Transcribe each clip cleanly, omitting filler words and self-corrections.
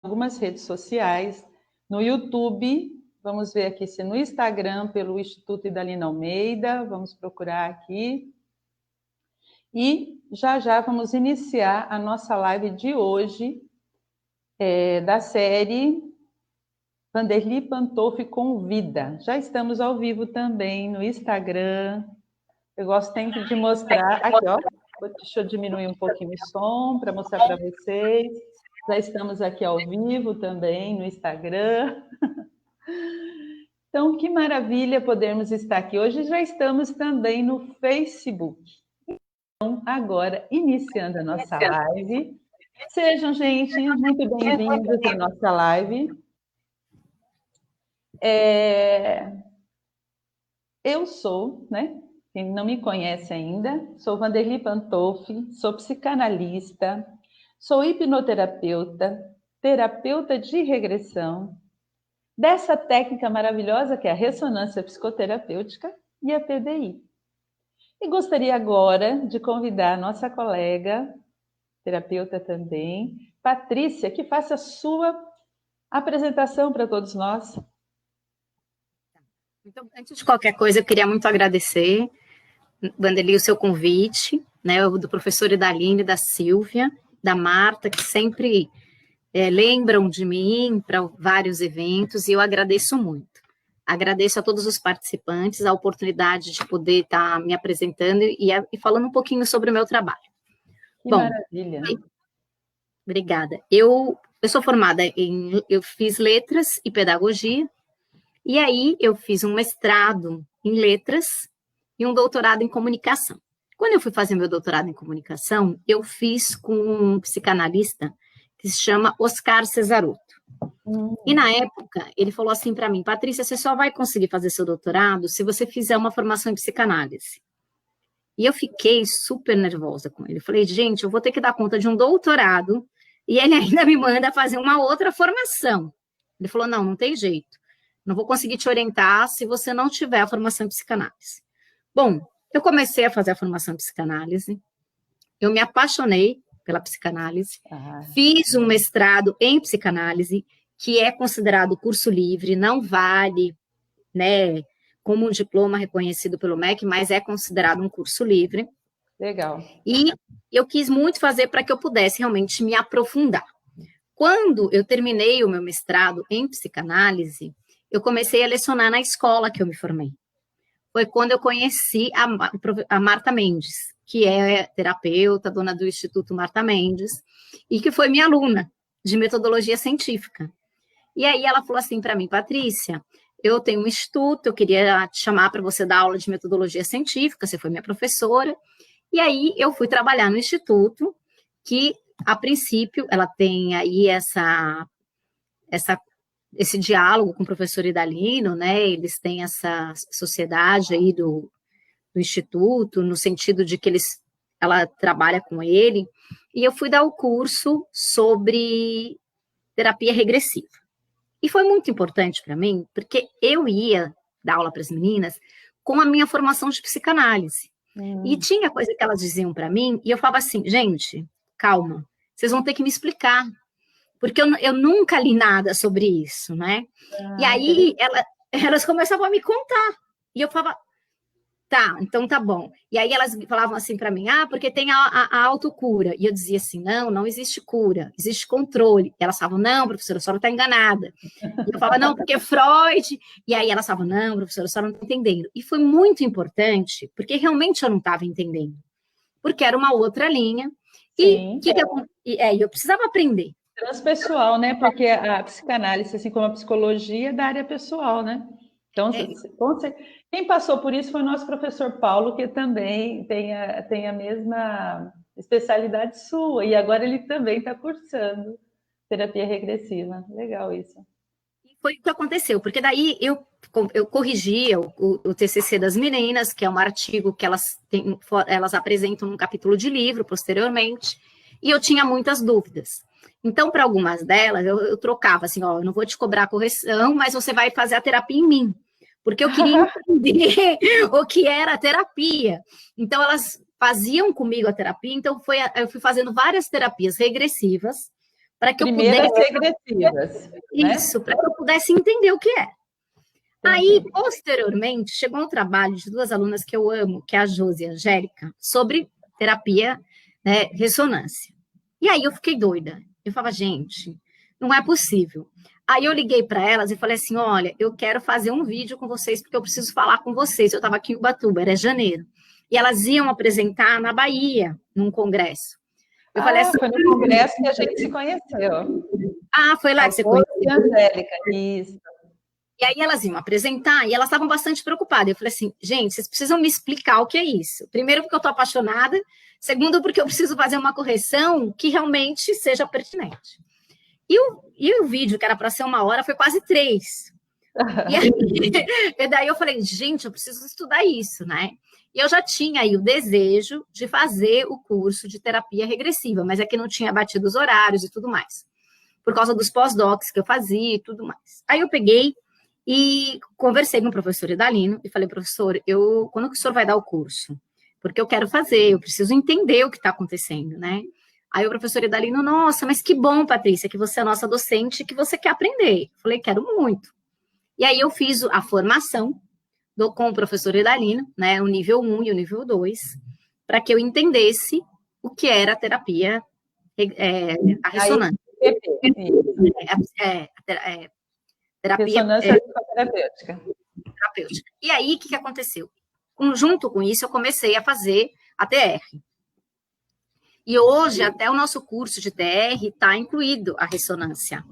algumas redes sociais, no YouTube, vamos ver aqui se no Instagram, pelo Instituto Idalina Almeida, vamos procurar aqui. E já já vamos iniciar a nossa live de hoje, da série Vanderly Pantolfi Convida. Já estamos ao vivo também no Instagram. Eu gosto sempre de mostrar, aqui ó, deixa eu diminuir um pouquinho o som para mostrar para vocês. Já estamos aqui ao vivo também no Instagram. Então, que maravilha podermos estar aqui. Hoje já estamos também no Facebook. Então, agora, iniciando a nossa live. Sejam, gente, muito bem-vindos à nossa live. Eu sou, né? Quem não me conhece ainda, sou Vanderly Pantolfi, sou psicanalista, sou hipnoterapeuta, terapeuta de regressão, dessa técnica maravilhosa que é a ressonância psicoterapêutica e a PDI. E gostaria agora de convidar a nossa colega, terapeuta também, Patrícia, que faça a sua apresentação para todos nós. Então, antes de qualquer coisa, eu queria muito agradecer, Vanderly, o seu convite, né, do professor Idaline, da Silvia, da Marta, que sempre lembram de mim para vários eventos, e eu agradeço muito. Agradeço a todos os participantes a oportunidade de poder estar me apresentando e falando um pouquinho sobre o meu trabalho. Que maravilha! Obrigada. Eu sou formada eu fiz letras e pedagogia, e aí eu fiz um mestrado em letras e um doutorado em comunicação. Quando eu fui fazer meu doutorado em comunicação, eu fiz com um psicanalista que se chama Oscar Cesaroto. E na época, ele falou assim para mim: Patrícia, você só vai conseguir fazer seu doutorado se você fizer uma formação em psicanálise. E eu fiquei super nervosa com ele. Eu falei, gente, eu vou ter que dar conta de um doutorado e ele ainda me manda fazer uma outra formação. Ele falou, não tem jeito. Não vou conseguir te orientar se você não tiver a formação em psicanálise. Bom, eu comecei a fazer a formação em psicanálise, eu me apaixonei pela psicanálise, fiz um mestrado em psicanálise, que é considerado curso livre, não vale, né, como um diploma reconhecido pelo MEC, mas é considerado um curso livre. Legal. E eu quis muito fazer para que eu pudesse realmente me aprofundar. Quando eu terminei o meu mestrado em psicanálise, eu comecei a lecionar na escola que eu me formei. Foi quando eu conheci a Marta Mendes, que é terapeuta, dona do Instituto Marta Mendes, e que foi minha aluna de metodologia científica. E aí ela falou assim para mim, Patrícia, eu tenho um instituto, eu queria te chamar para você dar aula de metodologia científica, você foi minha professora. E aí eu fui trabalhar no instituto, que a princípio ela tem aí esse diálogo com o professor Idalino, né? Eles têm essa sociedade aí do instituto, no sentido de que ela trabalha com ele, e eu fui dar o curso sobre terapia regressiva. E foi muito importante para mim, porque eu ia dar aula para as meninas com a minha formação de psicanálise. E tinha coisa que elas diziam para mim, e eu falava assim, gente, calma, vocês vão ter que me explicar, porque eu nunca li nada sobre isso, né? E aí elas começavam a me contar, e eu falava, tá, então tá bom. E aí elas falavam assim para mim, porque tem a autocura. E eu dizia assim, não existe cura, existe controle. E elas falavam, não, professora, a senhora está enganada. E eu falava, não, porque Freud. E aí elas falavam, não, professora, a senhora não está entendendo. E foi muito importante, porque realmente eu não estava entendendo. Porque era uma outra linha. Sim. E eu precisava aprender. Transpessoal, né? Porque a psicanálise, assim como a psicologia, é da área pessoal, né? Então, quem passou por isso foi o nosso professor Paulo, que também tem a mesma especialidade sua, e agora ele também está cursando terapia regressiva. Legal isso. E foi o que aconteceu, porque daí eu corrigia o TCC das meninas, que é um artigo que elas apresentam num capítulo de livro posteriormente, e eu tinha muitas dúvidas. Então, para algumas delas, eu trocava assim, eu não vou te cobrar correção, mas você vai fazer a terapia em mim. Porque eu queria entender o que era a terapia. Então, elas faziam comigo a terapia, então eu fui fazendo várias terapias regressivas, para que eu Primeiras pudesse... regressivas, né? Isso, para que eu pudesse entender o que é. Aí, posteriormente, chegou um trabalho de duas alunas que eu amo, que é a Josi e a Angélica, sobre terapia, né, ressonância. E aí eu fiquei doida. Eu falava, gente, não é possível. Aí eu liguei para elas e falei assim, olha, eu quero fazer um vídeo com vocês, porque eu preciso falar com vocês. Eu estava aqui em Ubatuba, era janeiro. E elas iam apresentar na Bahia, num congresso. Eu falei assim... Foi no congresso que a gente se conheceu. Foi lá que você conheceu? Angélica, isso. E aí elas iam apresentar e elas estavam bastante preocupadas. Eu falei assim, gente, vocês precisam me explicar o que é isso. Primeiro, porque eu estou apaixonada. Segundo, porque eu preciso fazer uma correção que realmente seja pertinente. E o vídeo, que era para ser 1 hora, foi quase 3. E daí eu falei, gente, eu preciso estudar isso, né? E eu já tinha aí o desejo de fazer o curso de terapia regressiva, mas é que não tinha batido os horários e tudo mais. Por causa dos pós-docs que eu fazia e tudo mais. Aí eu peguei e conversei com o professor Idalino e falei, professor, quando que o senhor vai dar o curso? Porque eu quero fazer, eu preciso entender o que está acontecendo, né? Aí o professor Idalino, nossa, mas que bom, Patrícia, que você é nossa docente, que você quer aprender. Eu falei, quero muito. E aí eu fiz a formação com o professor Idalino, né, o nível 1 e o nível 2, para que eu entendesse o que era a terapia, a ressonância. Terapia ressonância terapêutica. E aí, o que aconteceu? Junto com isso, eu comecei a fazer a TR. E hoje, até o nosso curso de TR está incluído a ressonância.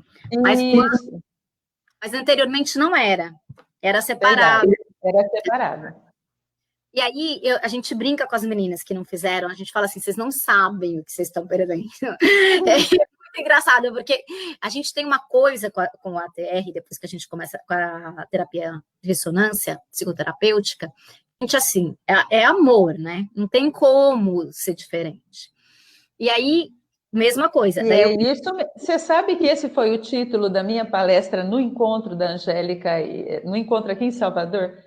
Mas anteriormente não era. Era separado. Verdade. Era separado. E aí, a gente brinca com as meninas que não fizeram, a gente fala assim, vocês não sabem o que vocês estão perdendo. É muito engraçado, porque a gente tem uma coisa com a TR, depois que a gente começa com a terapia de ressonância psicoterapêutica, a gente, assim, é amor, né? Não tem como ser diferente. E aí, mesma coisa. Você sabe que esse foi o título da minha palestra no encontro da Angélica, no encontro aqui em Salvador,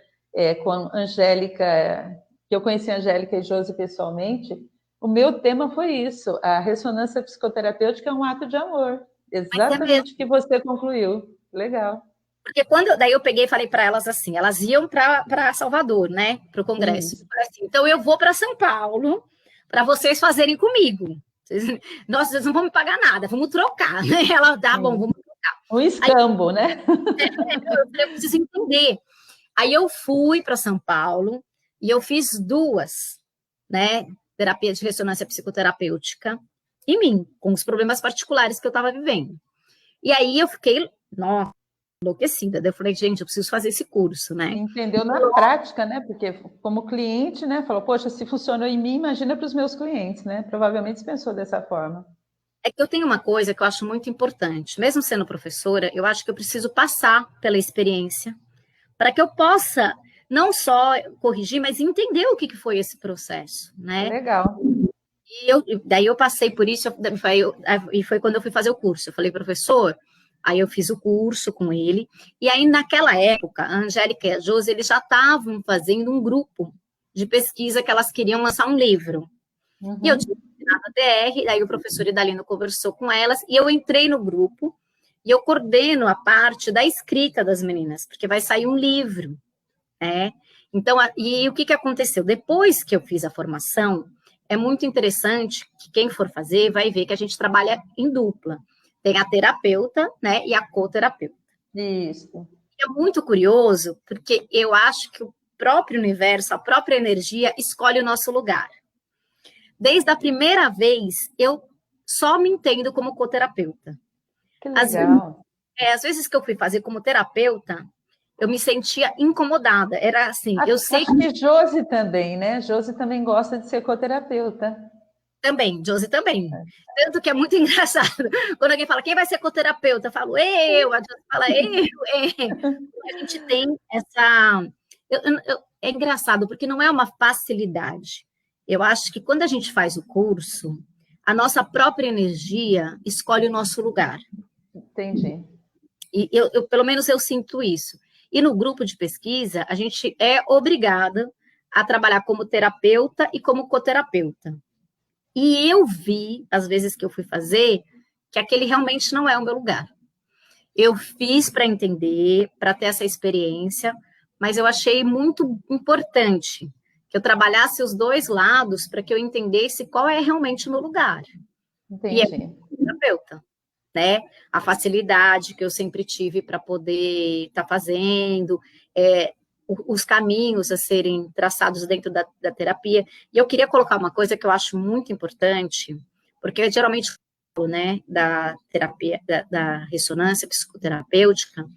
com a Angélica, que eu conheci a Angélica e Josi pessoalmente. O meu tema foi isso, a ressonância psicoterapêutica é um ato de amor. Exatamente o que você concluiu. Legal. Porque daí eu peguei e falei para elas assim, elas iam para Salvador, né, para o congresso. Assim, então eu vou para São Paulo para vocês fazerem comigo. Nossa, vocês não vão me pagar nada, vamos trocar, né? Ela, tá bom, vamos trocar. Um escambo, né? Eu preciso entender. Aí eu fui para São Paulo e eu fiz 2, né, terapia de ressonância psicoterapêutica em mim, com os problemas particulares que eu estava vivendo. E aí eu fiquei, nossa, enlouquecida. Daí eu falei, gente, eu preciso fazer esse curso, né? Entendeu na prática, né? Porque como cliente, né? Falou, poxa, se funcionou em mim, imagina para os meus clientes, né? Provavelmente você pensou dessa forma. É que eu tenho uma coisa que eu acho muito importante. Mesmo sendo professora, eu acho que eu preciso passar pela experiência para que eu possa não só corrigir, mas entender o que foi esse processo, né? Legal. E daí eu passei por isso, e foi quando eu fui fazer o curso. Eu falei, professor, aí eu fiz o curso com ele, e aí naquela época, a Angélica e a Josi, eles já estavam fazendo um grupo de pesquisa que elas queriam lançar um livro. E eu tinha ensinado a TR, daí o professor Idalino conversou com elas, e eu entrei no grupo, e eu coordeno a parte da escrita das meninas, porque vai sair um livro, né? Então, e o que aconteceu? Depois que eu fiz a formação, é muito interessante que quem for fazer vai ver que a gente trabalha em dupla. Tem a terapeuta, né, e a coterapeuta. Isso. É muito curioso, porque eu acho que o próprio universo, a própria energia, escolhe o nosso lugar. Desde a primeira vez, eu só me entendo como coterapeuta. Que legal. Às vezes que eu fui fazer como terapeuta, eu me sentia incomodada. Era assim, eu sei que Josi também, né? Josi também gosta de ser coterapeuta. Também, Josi também. Tanto que é muito engraçado. Quando alguém fala, quem vai ser coterapeuta? Eu falo, eu. A Josi fala, eu. A gente tem essa... É engraçado, porque não é uma facilidade. Eu acho que quando a gente faz o curso, a nossa própria energia escolhe o nosso lugar. Entendi. E pelo menos eu sinto isso. E no grupo de pesquisa, a gente é obrigada a trabalhar como terapeuta e como coterapeuta. E eu vi, às vezes que eu fui fazer, que aquele realmente não é o meu lugar. Eu fiz para entender, para ter essa experiência, mas eu achei muito importante que eu trabalhasse os dois lados para que eu entendesse qual é realmente o meu lugar. E é Entendi. terapeuta, né? A facilidade que eu sempre tive para poder estar fazendo, os caminhos a serem traçados dentro da terapia. E eu queria colocar uma coisa que eu acho muito importante, porque geralmente, né, da terapia, da ressonância psicoterapêutica,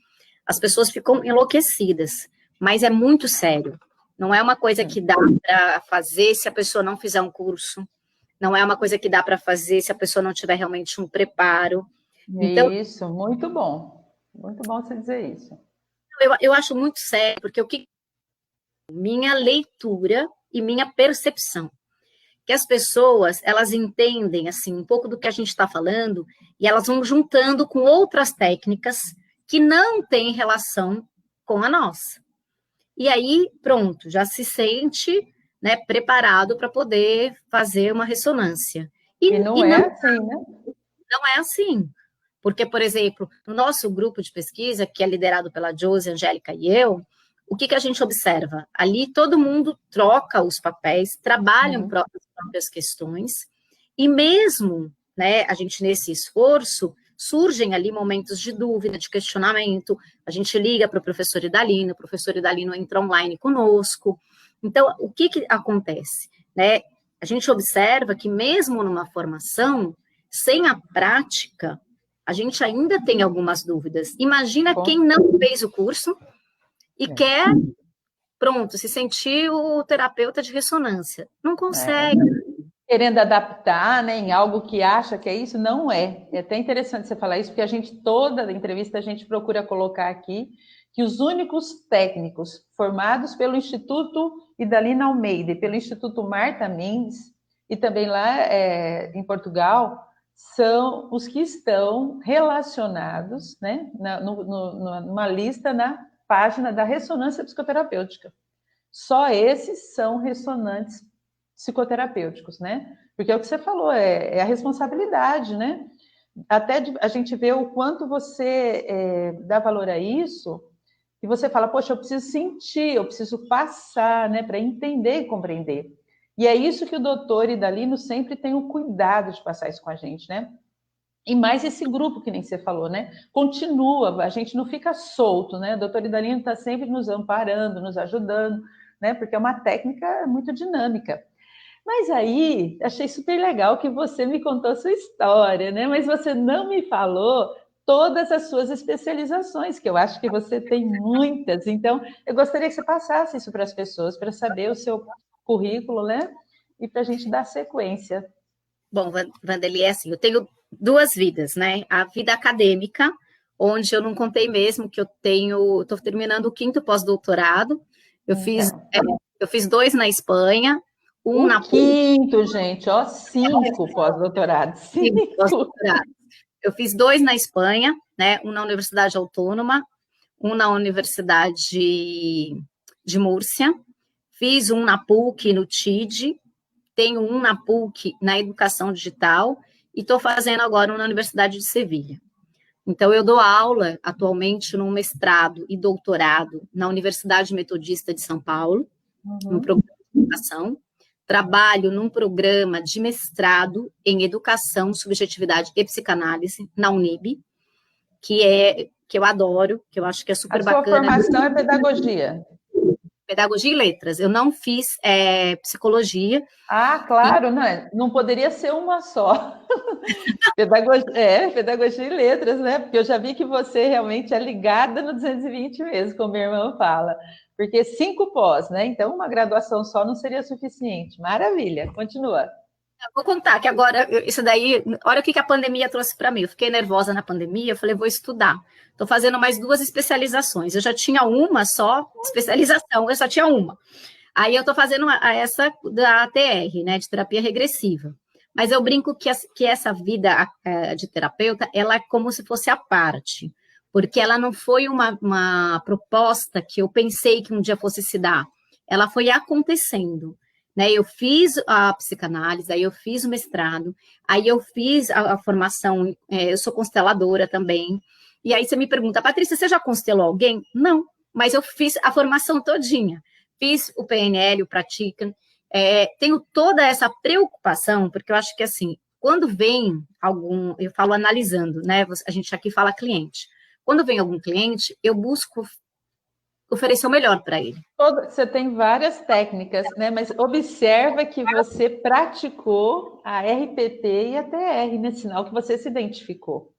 as pessoas ficam enlouquecidas, mas é muito sério. Não é uma coisa que dá para fazer se a pessoa não fizer um curso, não é uma coisa que dá para fazer se a pessoa não tiver realmente um preparo. Então, Isso, muito bom. Muito bom você dizer isso. eu acho muito sério, porque o que minha leitura e minha percepção, que as pessoas, elas entendem, assim, um pouco do que a gente está falando, e elas vão juntando com outras técnicas que não têm relação com a nossa. E aí, pronto, já se sente, né, preparado para poder fazer uma ressonância. E não E é assim, né? não é assim. Porque, por exemplo, no nosso grupo de pesquisa, que é liderado pela Josi, Angélica e eu, o que a gente observa? Ali todo mundo troca os papéis, trabalham as próprias questões, e mesmo, né, a gente nesse esforço, surgem ali momentos de dúvida, de questionamento, a gente liga para o professor Idalino entra online conosco. Então, o que acontece? Né? A gente observa que mesmo numa formação, sem a prática, a gente ainda tem algumas dúvidas. Imagina quem não fez o curso e quer, pronto, se sentir o terapeuta de ressonância. Não consegue. Querendo adaptar, né, em algo que acha que é isso, não é. É até interessante você falar isso, porque a gente, toda entrevista, a gente procura colocar aqui que os únicos técnicos formados pelo Instituto Idalina Almeida e pelo Instituto Marta Mendes, e também lá em Portugal, são os que estão relacionados, né, numa lista na página da ressonância psicoterapêutica. Só esses são ressonantes psicoterapêuticos, né? Porque é o que você falou, é a responsabilidade, né? Até a gente vê o quanto você dá valor a isso, e você fala, poxa, eu preciso sentir, eu preciso passar, né, para entender e compreender. E é isso que o doutor Idalino sempre tem o cuidado de passar isso com a gente, né? E mais esse grupo que nem você falou, né? Continua, a gente não fica solto, né? O doutor Idalino está sempre nos amparando, nos ajudando, né? Porque é uma técnica muito dinâmica. Mas aí, achei super legal que você me contou a sua história, né? Mas você não me falou todas as suas especializações, que eu acho que você tem muitas. Então, eu gostaria que você passasse isso para as pessoas, para saber o seu currículo, né? E para a gente dar sequência. Bom, Wanderly, é assim, eu tenho duas vidas, né? A vida acadêmica, onde eu não contei mesmo que estou terminando o 5º pós-doutorado. Eu fiz, eu fiz 2 na Espanha, o na 5º, gente, ó, 5 pós-doutorados. 5 pós-doutorado. Eu fiz 2 na Espanha, né? Um na Universidade Autônoma, um na Universidade de Múrcia. Fiz um na PUC, no TID, tenho um na PUC, na Educação Digital, e estou fazendo agora um na Universidade de Sevilha. Então, eu dou aula atualmente no mestrado e doutorado na Universidade Metodista de São Paulo, no programa de educação. Trabalho num programa de mestrado em Educação, Subjetividade e Psicanálise, na Unib, que eu adoro, que eu acho que é super bacana. A sua formação é pedagogia? Pedagogia e letras. Eu não fiz psicologia. Ah, claro, não poderia ser uma só. Pedagogia e letras, né? Porque eu já vi que você realmente é ligada no 220 mesmo, como minha irmã fala. Porque 5 pós, né? Então, uma graduação só não seria suficiente. Maravilha, continua. Vou contar que agora, isso daí, olha o que a pandemia trouxe para mim. Eu fiquei nervosa na pandemia, eu falei, vou estudar. Estou fazendo mais 2 especializações. Eu já tinha uma só especialização, eu só tinha uma. Aí eu estou fazendo essa da ATR, né, de terapia regressiva. Mas eu brinco que essa vida de terapeuta, ela é como se fosse a parte. Porque ela não foi uma proposta que eu pensei que um dia fosse se dar. Ela foi acontecendo. né? Eu fiz a psicanálise, aí eu fiz o mestrado, aí eu fiz a formação, eu sou consteladora também. E aí você me pergunta, Patrícia, você já constelou alguém? Não, mas eu fiz a formação todinha. Fiz o PNL, o Pratica. Tenho toda essa preocupação, porque eu acho que, assim, quando vem algum, eu falo analisando, né? A gente aqui fala cliente. Quando vem algum cliente, eu busco oferecer o melhor para ele. Você tem várias técnicas, né? Mas observa que você praticou a RPT e a TR, nesse sinal que você se identificou.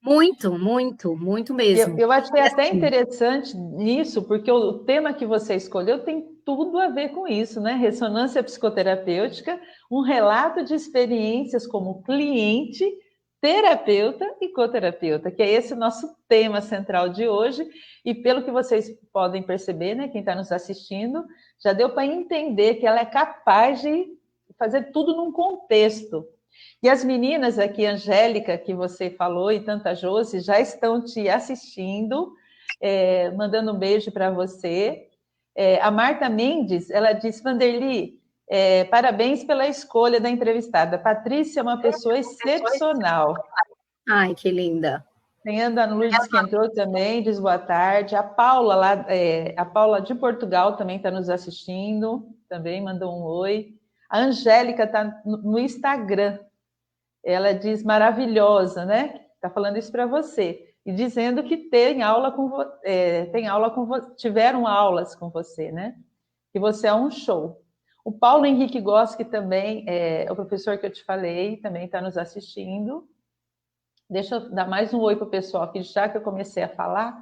Muito, muito, muito mesmo. Eu achei até assim, interessante nisso, porque o tema que você escolheu tem tudo a ver com isso, né? Ressonância psicoterapêutica, um relato de experiências como cliente, terapeuta e coterapeuta, que é esse o nosso tema central de hoje. E pelo que vocês podem perceber, né, quem está nos assistindo, já deu para entender que ela é capaz de fazer tudo num contexto. E as meninas aqui, Angélica, que você falou, e tanta Josi, já estão te assistindo, mandando um beijo para você. A Marta Mendes, ela diz, Vanderly, parabéns pela escolha da entrevistada. Patrícia é uma pessoa excepcional. Ai, que linda. Tem a Ana Lourdes que entrou também, diz boa tarde. A Paula, a Paula de Portugal também está nos assistindo, também mandou um oi. A Angélica está no Instagram. Ela diz maravilhosa, né? Está falando isso para você. E dizendo que tem aula tiveram aulas com você, né? Que você é um show. O Paulo Henrique Gosque também, o professor que eu te falei, também está nos assistindo. Deixa eu dar mais um oi para o pessoal aqui, já que eu comecei a falar.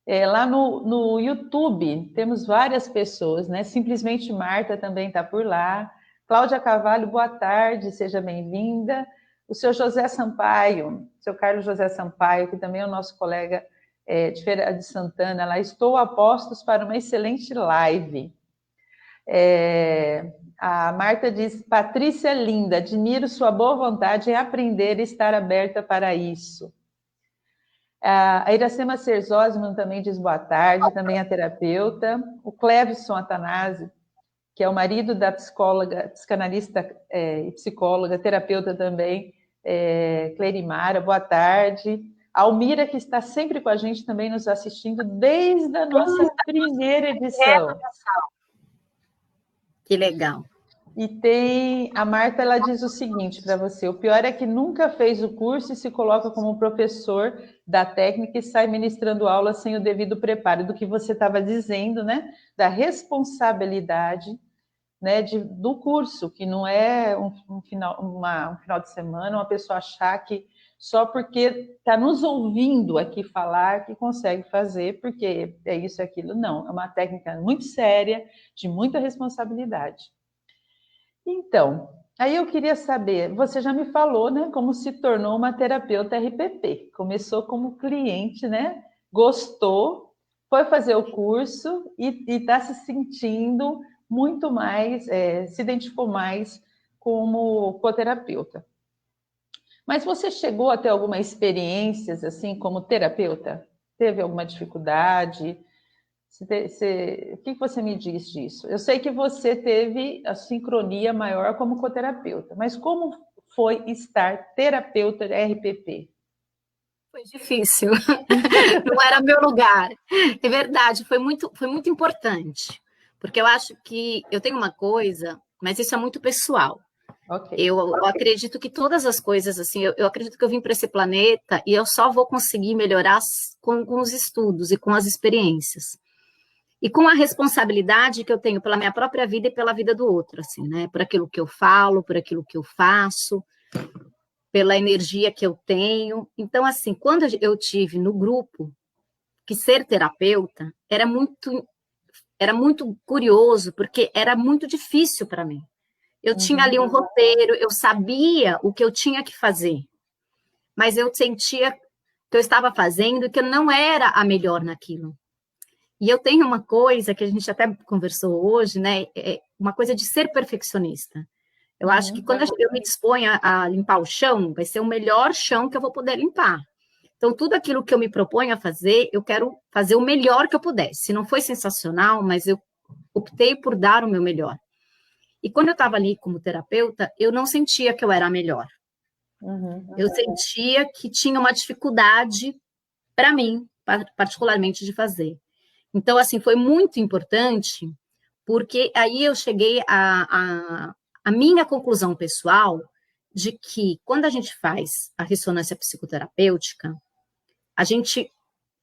Lá no YouTube, temos várias pessoas, né? Simplesmente Marta também está por lá. Cláudia Carvalho, boa tarde, seja bem-vinda. O seu José Sampaio, seu Carlos José Sampaio, que também é o nosso colega de Feira de Santana, lá, estou a postos para uma excelente live. A Marta diz, Patrícia linda, admiro sua boa vontade em aprender e estar aberta para isso. A Iracema Serzosman também diz boa tarde, também é terapeuta. O Clevison Atanásio, que é o marido da psicóloga, psicanalista e psicóloga, terapeuta também, Clerimara, boa tarde. A Almira, que está sempre com a gente, também nos assistindo desde a nossa primeira edição. Que legal. E tem a Marta, ela diz o seguinte para você: o pior é que nunca fez o curso e se coloca como professor da técnica e sai ministrando aula sem o devido preparo, do que você estava dizendo, né? Da responsabilidade, né, do curso, que não é um final de semana, uma pessoa achar que só porque está nos ouvindo aqui falar que consegue fazer, porque é isso e aquilo. Não, é uma técnica muito séria, de muita responsabilidade. Então, aí eu queria saber, você já me falou, né, como se tornou uma terapeuta RPP. Começou como cliente, né? Gostou, foi fazer o curso e está se sentindo muito mais, se identificou mais como coterapeuta. Mas você chegou a ter alguma experiência, assim, como terapeuta? Teve alguma dificuldade? O que você me diz disso? Eu sei que você teve a sincronia maior como coterapeuta, mas como foi estar terapeuta de RPP? Foi difícil, não era meu lugar. É verdade, foi muito importante, porque eu acho que eu tenho uma coisa, mas isso é muito pessoal. Okay. Eu acredito que todas as coisas, assim, eu acredito que eu vim para esse planeta e eu só vou conseguir melhorar com os estudos e com as experiências. E com a responsabilidade que eu tenho pela minha própria vida e pela vida do outro, assim, né? Por aquilo que eu falo, por aquilo que eu faço, pela energia que eu tenho. Então, assim, quando eu tive no grupo que ser terapeuta era muito curioso, porque era muito difícil para mim. Eu tinha ali um roteiro, eu sabia o que eu tinha que fazer, mas eu sentia que eu estava fazendo e que eu não era a melhor naquilo. E eu tenho uma coisa que a gente até conversou hoje, né? Uma coisa de ser perfeccionista. Eu acho que quando eu me disponho a limpar o chão, vai ser o melhor chão que eu vou poder limpar. Então, tudo aquilo que eu me proponho a fazer, eu quero fazer o melhor que eu puder. Se não foi sensacional, mas eu optei por dar o meu melhor. E quando eu estava ali como terapeuta, eu não sentia que eu era a melhor. Eu sentia que tinha uma dificuldade para mim, particularmente, de fazer. Então, assim, foi muito importante, porque aí eu cheguei a minha conclusão pessoal de que quando a gente faz a ressonância psicoterapêutica, a gente,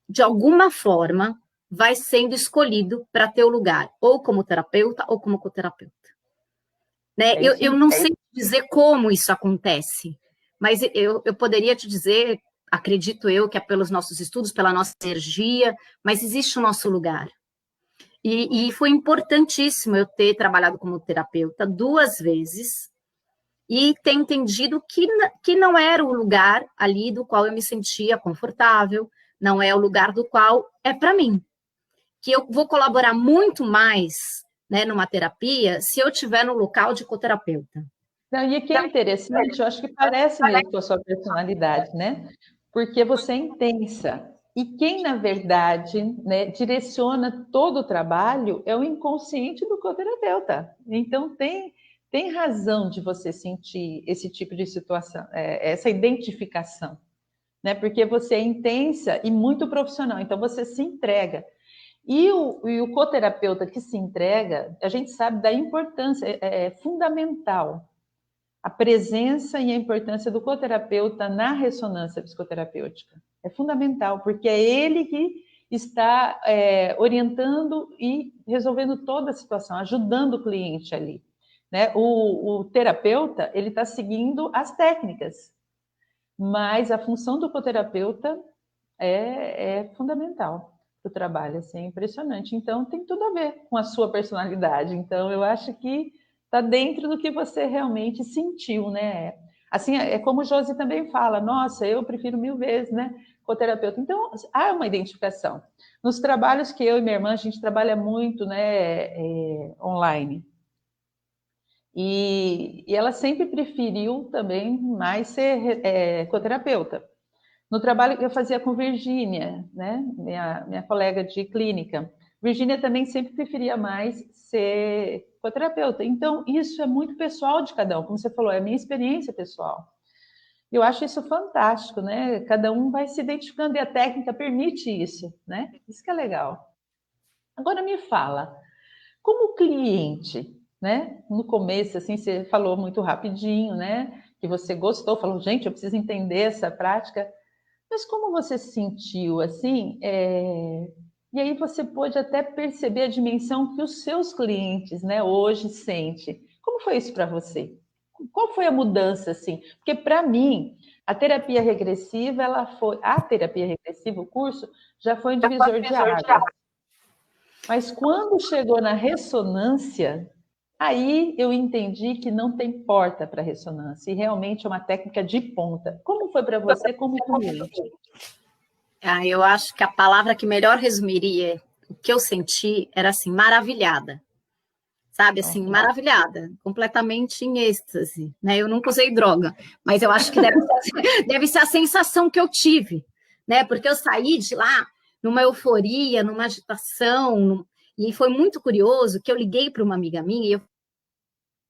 de alguma forma, vai sendo escolhido para ter o lugar, ou como terapeuta ou como coterapeuta. Né? Eu não sei dizer como isso acontece, mas eu poderia te dizer, acredito eu, que é pelos nossos estudos, pela nossa energia, mas existe o nosso lugar. E foi importantíssimo eu ter trabalhado como terapeuta 2 vezes e ter entendido que não era o lugar ali do qual eu me sentia confortável, não é o lugar do qual é para mim. Que eu vou colaborar muito mais, né, numa terapia se eu estiver no local de coterapeuta. Não, e aqui é interessante, eu acho que parece mesmo com a sua personalidade, né? Porque você é intensa. E quem, na verdade, né, direciona todo o trabalho é o inconsciente do coterapeuta. Então, tem razão de você sentir esse tipo de situação, essa identificação, né? Porque você é intensa e muito profissional, então você se entrega. E o coterapeuta que se entrega, a gente sabe da importância, é fundamental a presença e a importância do coterapeuta na ressonância psicoterapêutica. É fundamental, porque é ele que está orientando e resolvendo toda a situação, ajudando o cliente ali. Né? O terapeuta, ele está seguindo as técnicas, mas a função do coterapeuta é fundamental para o trabalho, assim, é impressionante. Então, tem tudo a ver com a sua personalidade. Então, eu acho que está dentro do que você realmente sentiu, né? Assim, é como o Josi também fala, nossa, eu prefiro 1000 vezes, né, coterapeuta. Então, há uma identificação. Nos trabalhos que eu e minha irmã, a gente trabalha muito, né, online. E ela sempre preferiu também mais ser coterapeuta. No trabalho que eu fazia com Virgínia, né, minha colega de clínica, Virgínia também sempre preferia mais ser coterapeuta. Então, isso é muito pessoal de cada um, como você falou, é a minha experiência pessoal. Eu acho isso fantástico, né? Cada um vai se identificando e a técnica permite isso, né? Isso que é legal. Agora me fala, como cliente, né? No começo, assim, você falou muito rapidinho, né? Que você gostou, falou, gente, eu preciso entender essa prática. Mas como você se sentiu assim? E aí você pôde até perceber a dimensão que os seus clientes, né, hoje sentem. Como foi isso para você? Qual foi a mudança assim? Porque para mim a terapia regressiva, o curso já foi um divisor de águas. Mas quando chegou na ressonância, aí eu entendi que não tem porta para ressonância e realmente é uma técnica de ponta. Como foi para você como cliente? Eu acho que a palavra que melhor resumiria o que eu senti era assim, maravilhada. Sabe, assim, maravilhada, completamente em êxtase, né? Eu nunca usei droga, mas eu acho que deve ser a sensação que eu tive, né? Porque eu saí de lá numa euforia, numa agitação, e foi muito curioso que eu liguei para uma amiga minha e eu fiz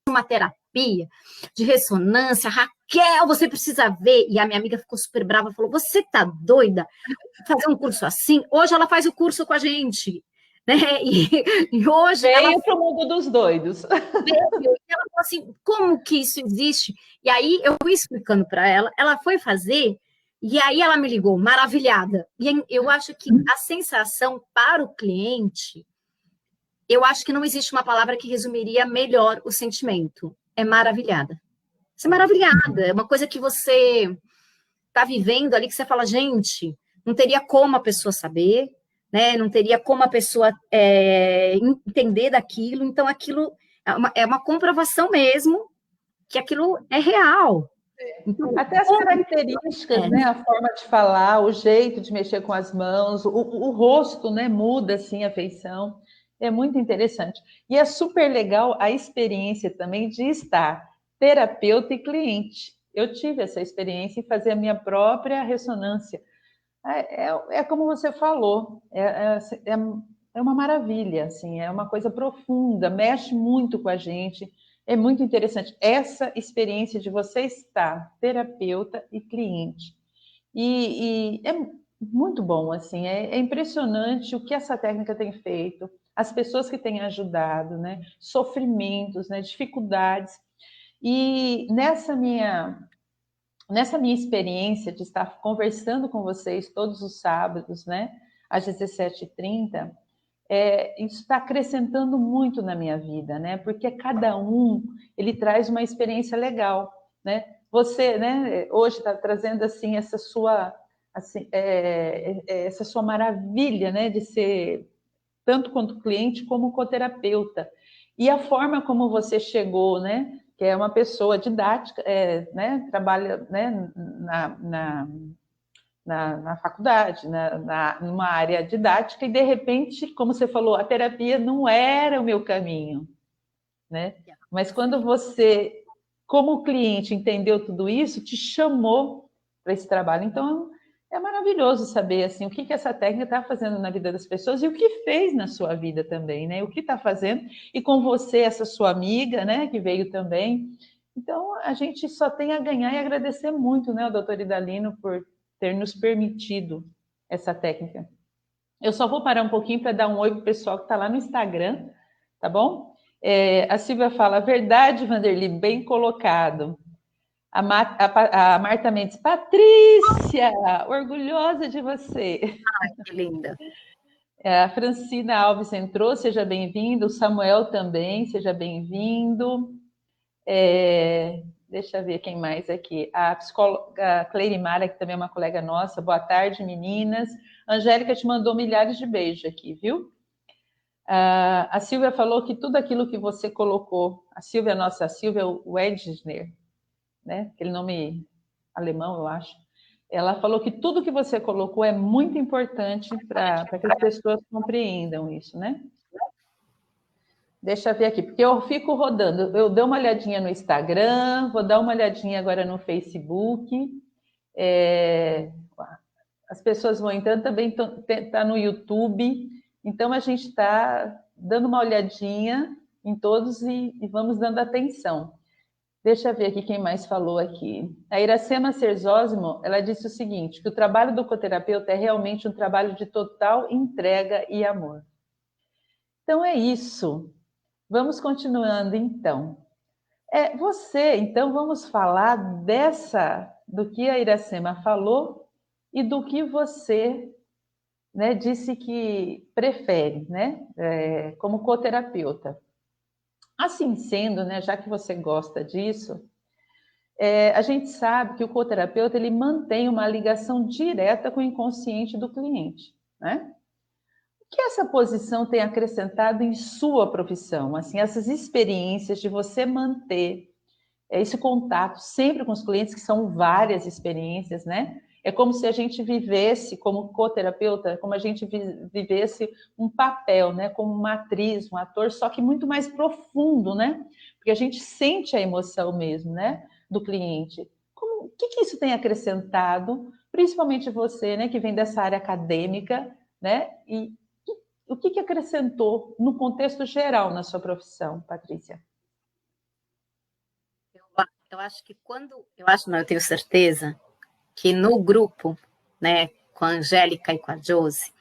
uma terapia de ressonância, Raquel, você precisa ver. E a minha amiga ficou super brava, falou: você tá doida? Fazer um curso assim? Hoje ela faz o curso com a gente. Né? E hoje veio para o mundo dos doidos. Veio, e ela falou assim, como que isso existe? E aí eu fui explicando para ela, ela foi fazer, e aí ela me ligou, maravilhada. E eu acho que a sensação para o cliente, eu acho que não existe uma palavra que resumiria melhor o sentimento. É maravilhada. Você é maravilhada, é uma coisa que você está vivendo ali, que você fala, gente, não teria como a pessoa saber, né? Não teria como a pessoa entender daquilo, então aquilo é uma comprovação mesmo que aquilo é real. Então, até as características, né? A forma de falar, o jeito de mexer com as mãos, o rosto, né? Muda assim a feição. É muito interessante. E é super legal a experiência também de estar terapeuta e cliente. Eu tive essa experiência em fazer a minha própria ressonância. É como você falou, é uma maravilha, assim, é uma coisa profunda, mexe muito com a gente, É muito interessante essa experiência de você estar terapeuta e cliente. E é muito bom, assim, é impressionante o que essa técnica tem feito, as pessoas que têm ajudado, né? Sofrimentos, né? Dificuldades. E nessa minha experiência de estar conversando com vocês todos os sábados, né? Às 17h30, isso está acrescentando muito na minha vida, né? Porque cada um ele traz uma experiência legal, né? Você, né? Hoje está trazendo assim essa sua essa sua maravilha, né? De ser tanto quanto cliente como coterapeuta e a forma como você chegou, né? Que é uma pessoa didática, né? Trabalha, né? Na faculdade, numa área didática, e de repente, como você falou, a terapia não era o meu caminho, né? Mas quando você, como cliente, entendeu tudo isso, te chamou para esse trabalho. Então, é maravilhoso saber assim o que essa técnica está fazendo na vida das pessoas e o que fez na sua vida também, né? O que está fazendo, e com você, essa sua amiga, né, que veio também. Então, a gente só tem a ganhar e agradecer muito, né, ao doutor Idalino, por ter nos permitido essa técnica. Eu só vou parar um pouquinho para dar um oi para o pessoal que está lá no Instagram, tá bom? A Silvia fala, verdade, Vanderly, bem colocado. A Marta Mendes, Patrícia, orgulhosa de você. Ai, que linda. A Francina Alves entrou, seja bem-vindo. O Samuel também, seja bem-vindo. Deixa eu ver quem mais aqui. A psicóloga Cleire Mara, que também é uma colega nossa. Boa tarde, meninas. Angélica te mandou milhares de beijos aqui, viu? A Silvia falou que tudo aquilo que você colocou, a Silvia, nossa, a Silvia Wedgner, né? Aquele nome alemão, eu acho. Ela falou que tudo que você colocou é muito importante para que as pessoas compreendam isso, né? Deixa eu ver aqui, porque eu fico rodando. Eu dou uma olhadinha no Instagram, vou dar uma olhadinha agora no Facebook. As pessoas vão entrando, também está no YouTube. Então, a gente está dando uma olhadinha em todos e vamos dando atenção. Deixa eu ver aqui quem mais falou aqui. A Iracema Serzósimo, ela disse o seguinte, que o trabalho do coterapeuta é realmente um trabalho de total entrega e amor. Então, é isso. Vamos continuando, então. Então, vamos falar do que a Iracema falou e do que você, né, disse que prefere, né, como coterapeuta. Assim sendo, né, já que você gosta disso, a gente sabe que o coterapeuta ele mantém uma ligação direta com o inconsciente do cliente, né? O que essa posição tem acrescentado em sua profissão? Assim, essas experiências de você manter esse contato sempre com os clientes, que são várias experiências, né? É como se a gente vivesse, como coterapeuta, como a gente vivesse um papel, né? Como uma atriz, um ator, só que muito mais profundo, né? Porque a gente sente a emoção mesmo, né? Do cliente. O que isso tem acrescentado, principalmente você, né? Que vem dessa área acadêmica, né? E o que acrescentou no contexto geral na sua profissão, Patrícia? Eu acho que eu tenho certeza que no grupo, né, com a Angélica e com a Josi,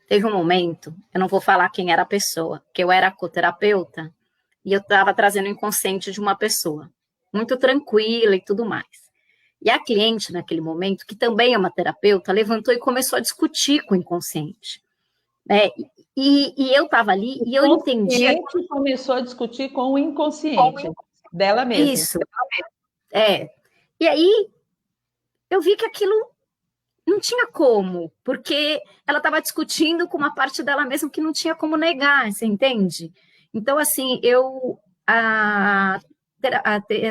teve um momento, eu não vou falar quem era a pessoa, que eu era coterapeuta e eu estava trazendo o inconsciente de uma pessoa, muito tranquila e tudo mais. E a cliente, naquele momento, que também é uma terapeuta, levantou e começou a discutir com o inconsciente. Né? E eu estava ali e eu entendia. O inconsciente começou a discutir com o inconsciente dela mesma. Isso, E aí eu vi que aquilo não tinha como, porque ela estava discutindo com uma parte dela mesma que não tinha como negar, você entende? Então, assim, a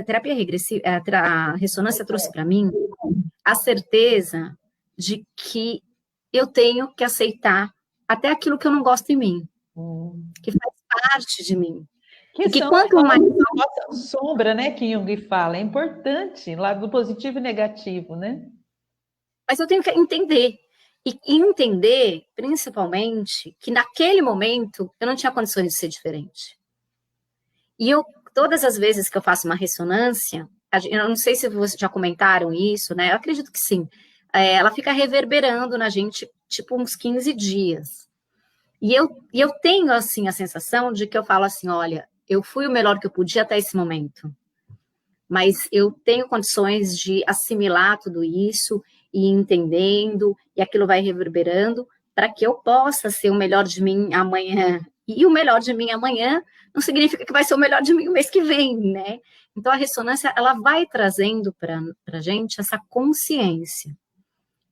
terapia regressiva, a ressonância trouxe para mim a certeza de que eu tenho que aceitar até aquilo que eu não gosto em mim, que faz parte de mim. Que que são quanto mais a nossa sombra, né, que Jung fala, é importante, lado positivo e negativo, né? Mas eu tenho que entender. E entender, principalmente, que naquele momento eu não tinha condições de ser diferente. E eu todas as vezes que eu faço uma ressonância, eu não sei se vocês já comentaram isso, né? Eu acredito que sim. Ela fica reverberando na gente, tipo, uns 15 dias. E eu tenho, assim, a sensação de que eu falo assim, olha, eu fui o melhor que eu podia até esse momento, mas eu tenho condições de assimilar tudo isso e ir entendendo, e aquilo vai reverberando, para que eu possa ser o melhor de mim amanhã. E o melhor de mim amanhã não significa que vai ser o melhor de mim o mês que vem, né? Então, a ressonância, ela vai trazendo para a gente essa consciência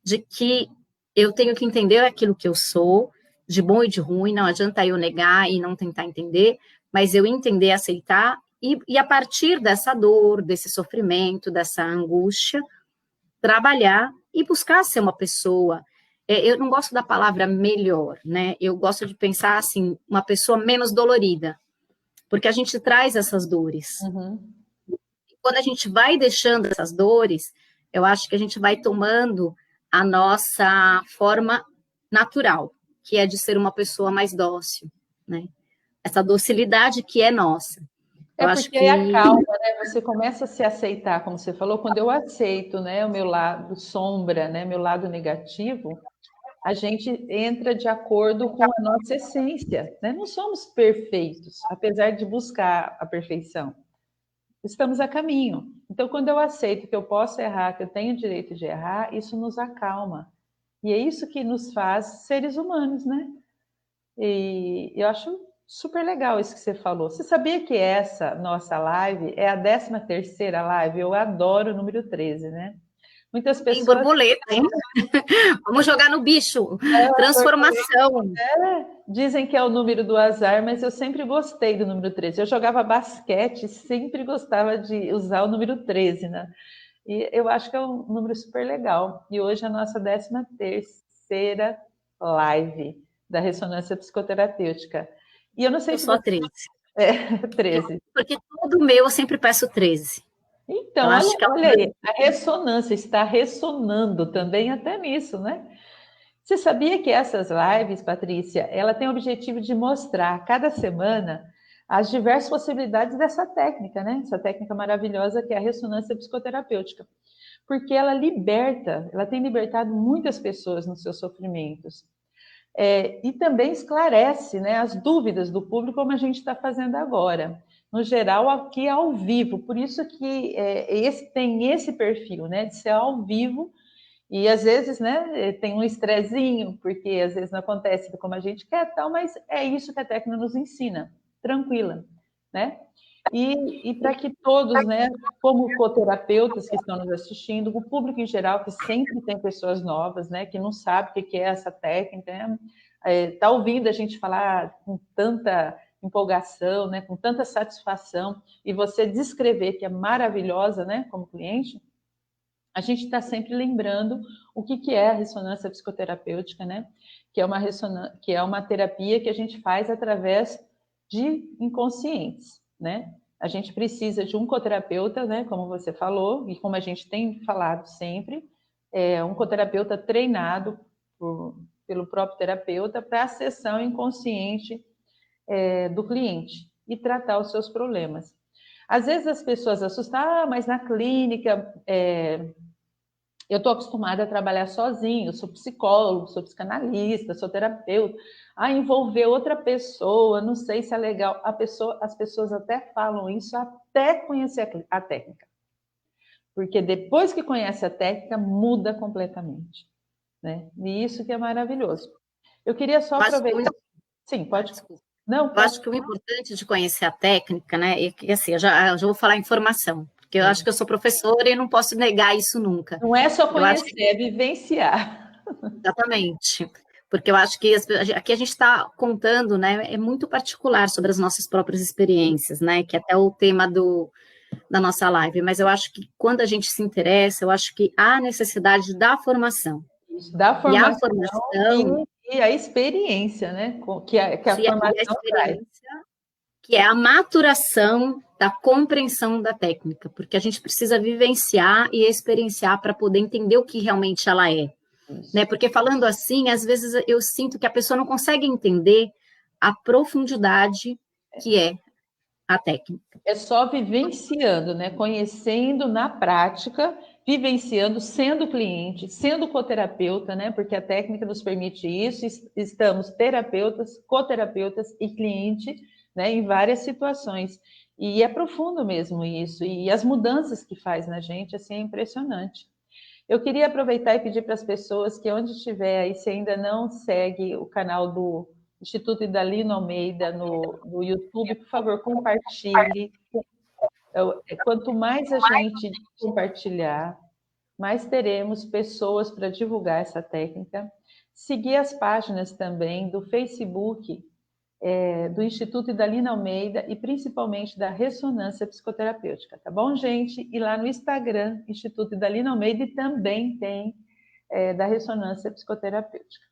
de que eu tenho que entender aquilo que eu sou, de bom e de ruim, não adianta eu negar e não tentar entender, mas eu entender, aceitar, e a partir dessa dor, desse sofrimento, dessa angústia, trabalhar e buscar ser uma pessoa. Eu não gosto da palavra melhor, né? Eu gosto de pensar assim, uma pessoa menos dolorida, porque a gente traz essas dores. Uhum. Quando a gente vai deixando essas dores, eu acho que a gente vai tomando a nossa forma natural, que é de ser uma pessoa mais dócil, né? Essa docilidade que é nossa. É Eu acho porque aí a que calma, né? Você começa a se aceitar, como você falou, quando eu aceito, né, o meu lado sombra, né, meu lado negativo, a gente entra de acordo com a nossa essência, né? Não somos perfeitos, apesar de buscar a perfeição. Estamos a caminho. Então, quando eu aceito que eu posso errar, que eu tenho o direito de errar, isso nos acalma. E é isso que nos faz seres humanos, né? E eu acho super legal isso que você falou. Você sabia que essa nossa live é a 13ª live? Eu adoro o número 13, né? Muitas tem pessoas borboleta, hein? Vamos jogar no bicho. Transformação. dizem que é o número do azar, mas eu sempre gostei do número 13. Eu jogava basquete, sempre gostava de usar o número 13, né? E eu acho que é um número super legal. E hoje é a nossa 13ª live da ressonância psicoterapêutica. E eu não sei Eu se sou a você 13. é 13. Porque todo meu eu sempre peço 13. Então, Eu olha, acho que é olha aí, a ressonância está ressonando também até nisso, né? Você sabia que essas lives, Patrícia, ela tem o objetivo de mostrar cada semana as diversas possibilidades dessa técnica, né? Essa técnica maravilhosa que é a ressonância psicoterapêutica. Porque ela liberta, ela tem libertado muitas pessoas nos seus sofrimentos. E também esclarece, né, as dúvidas do público, como a gente está fazendo agora. No geral, aqui ao vivo. Por isso que tem esse perfil, né, de ser ao vivo. E às vezes, né, tem um estrezinho, porque às vezes não acontece como a gente quer, tal, mas é isso que a técnica nos ensina, tranquila, né? E para que todos, né, como coterapeutas que estão nos assistindo, o público em geral, que sempre tem pessoas novas, né, que não sabe o que é essa técnica, né, tá ouvindo a gente falar com tanta empolgação, né, com tanta satisfação, e você descrever que é maravilhosa, né, como cliente, a gente está sempre lembrando o que é a ressonância psicoterapêutica, né? Que é uma terapia que a gente faz através de inconscientes, né? A gente precisa de um coterapeuta, né? Como você falou e como a gente tem falado sempre, um coterapeuta treinado pelo próprio terapeuta para a sessão inconsciente do cliente e tratar os seus problemas. Às vezes as pessoas assustam, mas na clínica eu estou acostumada a trabalhar sozinho, sou psicólogo, sou psicanalista, sou terapeuta, envolver outra pessoa, não sei se é legal. As pessoas até falam isso até conhecer a técnica. Porque depois que conhece a técnica, muda completamente. Né? E isso que é maravilhoso. Eu queria só eu acho que aproveitar. Sim, pode. desculpa. Não, Eu pode. acho que o importante de conhecer a técnica, né, é que assim, eu já vou falar informação, porque eu acho que eu sou professora e não posso negar isso nunca. Não é só Eu acho que, conhecer, é vivenciar. exatamente, porque eu acho que aqui a gente está contando, né, é muito particular sobre as nossas próprias experiências, né, que é até o tema da nossa live, mas eu acho que quando a gente se interessa, eu acho que há necessidade da formação. Isso, da E a formação formação, e a experiência, né? Que a e a formação traz. experiência, que é a maturação da compreensão da técnica, porque a gente precisa vivenciar e experienciar para poder entender o que realmente ela é. Né? Porque falando assim, às vezes eu sinto que a pessoa não consegue entender a profundidade que é a técnica. É só vivenciando, né? Conhecendo na prática, vivenciando, sendo cliente, sendo coterapeuta, né? Porque a técnica nos permite isso. Estamos terapeutas, coterapeutas e cliente, né? Em várias situações. E é profundo mesmo isso. E as mudanças que faz na gente, assim, é impressionante. Eu queria aproveitar e pedir para as pessoas que onde estiver aí, se ainda não segue o canal do Instituto Idalino Almeida no YouTube, por favor, compartilhe. Quanto mais a gente compartilhar, mais teremos pessoas para divulgar essa técnica. Seguir as páginas também do Facebook, do Instituto Idalina Almeida e principalmente da Ressonância Psicoterapêutica, tá bom, gente? E lá no Instagram, Instituto Idalina Almeida, e também tem da Ressonância Psicoterapêutica.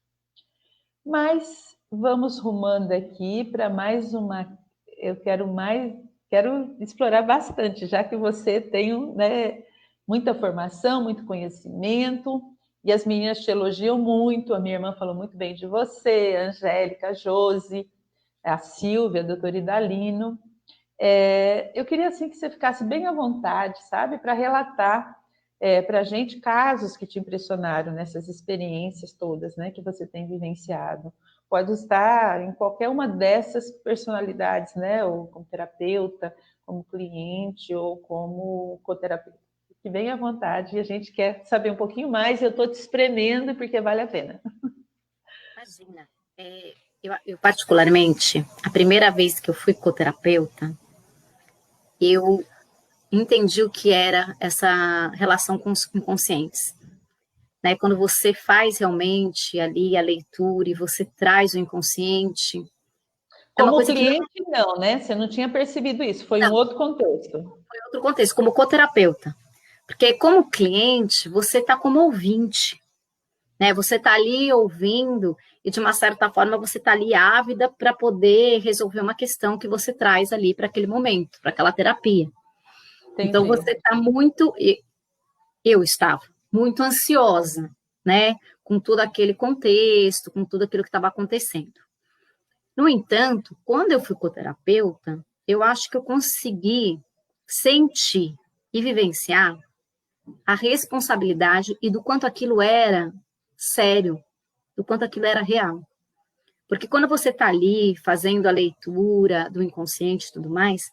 Mas vamos rumando aqui para mais uma. Eu quero explorar bastante, já que você tem, né, muita formação, muito conhecimento, e as meninas te elogiam muito. A minha irmã falou muito bem de você, a Angélica, a Josi, a Silvia, a doutora Idalino. Eu queria assim que você ficasse bem à vontade, sabe, para relatar para a gente casos que te impressionaram nessas experiências todas, né, que você tem vivenciado. Pode estar em qualquer uma dessas personalidades, né, ou como terapeuta, como cliente ou como coterapeuta. Fique bem à vontade, e a gente quer saber um pouquinho mais, e eu estou te espremendo porque vale a pena. Imagina, eu particularmente, a primeira vez que eu fui coterapeuta, eu entendi o que era essa relação com os inconscientes. Né? Quando você faz realmente ali a leitura e você traz o inconsciente. Como cliente, não, né? Você não tinha percebido isso, foi um outro contexto. Foi outro contexto, como coterapeuta. Porque como cliente, você está como ouvinte. Né? Você está ali ouvindo e, de uma certa forma, você está ali ávida para poder resolver uma questão que você traz ali para aquele momento, para aquela terapia. Entendi. Então, você está muito... Eu estava muito ansiosa, né? Com todo aquele contexto, com tudo aquilo que estava acontecendo. No entanto, quando eu fui coterapeuta, eu acho que eu consegui sentir e vivenciar a responsabilidade e do quanto aquilo era sério, do quanto aquilo era real. Porque quando você está ali fazendo a leitura do inconsciente e tudo mais,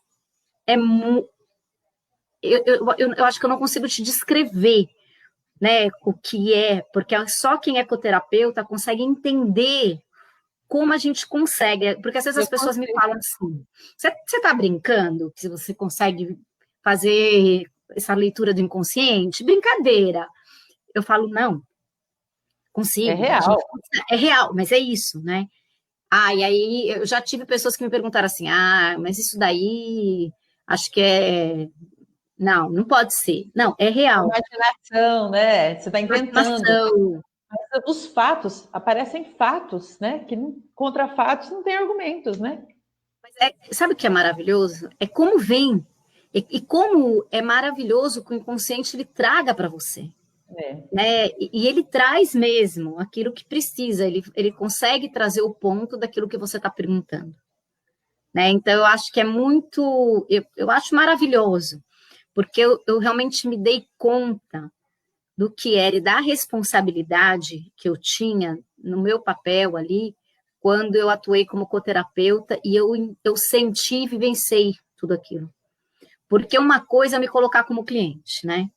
eu acho que eu não consigo te descrever, né, o que é, porque só quem é coterapeuta consegue entender como a gente consegue, porque às vezes as pessoas me falam assim, você está brincando que você consegue fazer essa leitura do inconsciente? Brincadeira. Eu falo, não, consigo. É real. É real, mas é isso, né? E aí eu já tive pessoas que me perguntaram assim, mas isso daí, acho que é... Não pode ser. Não, é real. Imaginação, né? Você está inventando. Mas os fatos, aparecem fatos, né? Que contra fatos não tem argumentos, né? Sabe o que é maravilhoso? É como vem. E como é maravilhoso que o inconsciente ele traga para você. Né? E ele traz mesmo aquilo que precisa, ele consegue trazer o ponto daquilo que você está perguntando. Né? Então, eu acho que é muito... Eu acho maravilhoso, porque eu realmente me dei conta do que era e da responsabilidade que eu tinha no meu papel ali, quando eu atuei como coterapeuta e eu senti e vivenciei tudo aquilo. Porque uma coisa é me colocar como cliente, né?